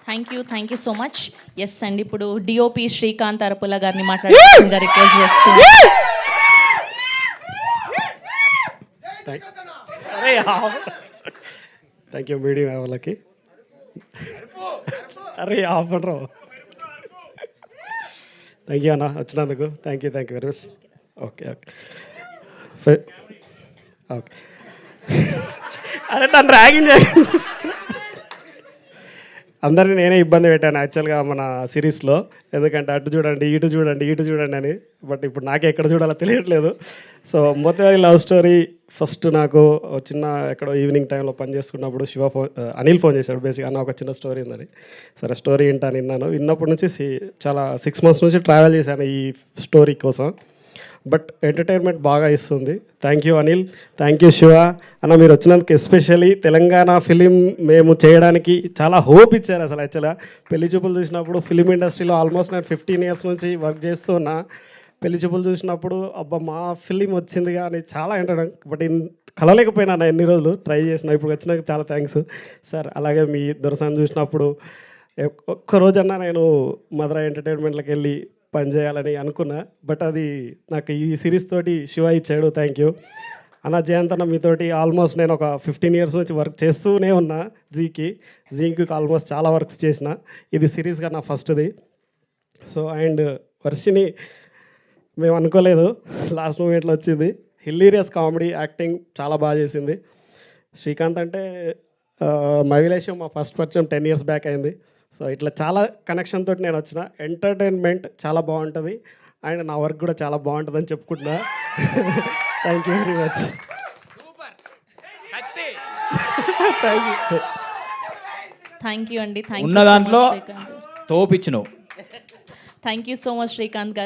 Thank you so much. Yes అండి, ఇప్పుడు DOP Srikanth Arapula గారిని మాట్లాడుతుందిగా రిక్వెస్ట్ చేస్తున్నాను. థ్యాంక్ యూ మీడియా వాళ్ళకి. అరే ఆపండ్రో. థ్యాంక్ యూ అన్న వచ్చినందుకు. Thank you very much. Okay okay. అరే నన్ను ర్యాగింగ్ చేయండి. అందరినీ నేనే ఇబ్బంది పెట్టాను యాక్చువల్గా మన సిరీస్లో. ఎందుకంటే అటు చూడండి ఇటు చూడండి అని. బట్ ఇప్పుడు నాకే ఎక్కడ చూడాలో తెలియట్లేదు. సో మొత్తం లవ్ స్టోరీ ఫస్ట్ నాకు చిన్న ఎక్కడో ఈవినింగ్ టైంలో పని చేసుకున్నప్పుడు అనిల్ ఫోన్ చేశాడు బేసిక్గా, అన్న ఒక చిన్న స్టోరీ ఉందని. సరే స్టోరీ ఏంటని విన్నాను. విన్నప్పటి నుంచి చాలా 6 months నుంచి ట్రావెల్ చేశాను ఈ స్టోరీ కోసం. బట్ ఎంటర్టైన్మెంట్ బాగా ఇస్తుంది. Thank you Anil, thank you Shiva అన్న. మీరు వచ్చినందుకు ఎస్పెషల్లీ తెలంగాణ ఫిలిం మేము చేయడానికి చాలా హోప్ ఇచ్చారు. అసలు యాక్చువల్గా పెళ్లి చూపులు చూసినప్పుడు ఫిలిం ఇండస్ట్రీలో ఆల్మోస్ట్ నేను 15 years నుంచి వర్క్ చేస్తూ ఉన్నా. పెళ్లి చూపులు చూసినప్పుడు అబ్బా మా ఫిలిం వచ్చిందిగా అని చాలా ఎంటర్టైన్. బట్ కలలేకపోయినా ఎన్ని రోజులు ట్రై చేసిన. ఇప్పుడు వచ్చినాక చాలా థ్యాంక్స్ సార్. అలాగే మీ దొరసాన్ని చూసినప్పుడు ఒక్కరోజన్నా నేను మధుర ఎంటర్టైన్మెంట్లోకి వెళ్ళి పనిచేయాలని అనుకున్నా. బట్ అది నాకు ఈ సిరీస్ తోటి శివ ఇచ్చాడు. థ్యాంక్ యూ అన్న. జయంత్ అన్న మీతోటి ఆల్మోస్ట్ నేను ఒక 15 years నుంచి వర్క్ చేస్తూనే ఉన్నా. జీకి ఆల్మోస్ట్ చాలా వర్క్స్ చేసిన. ఇది సిరీస్గా నా ఫస్ట్ది. సో అండ్ వర్షిని మేము అనుకోలేదు, లాస్ట్ మూమెంట్లో వచ్చింది. హిల్లీరియస్ కామెడీ యాక్టింగ్ చాలా బాగా చేసింది. శ్రీకాంత్ అంటే మహిళేశం మా ఫస్ట్ పరిచయం 10 years బ్యాక్ అయింది. సో ఇట్లా చాలా కనెక్షన్ తోటి నేను వచ్చిన. ఎంటర్టైన్మెంట్ చాలా బాగుంటుంది అండ్ నా వర్క్ కూడా చాలా బాగుంటుందని చెప్పుకుంటున్నా. Thank you very much. Thank you అండి. ఉన్న దాంట్లో తోపిచ్చినావు. Thank you so much Srikanth గారు.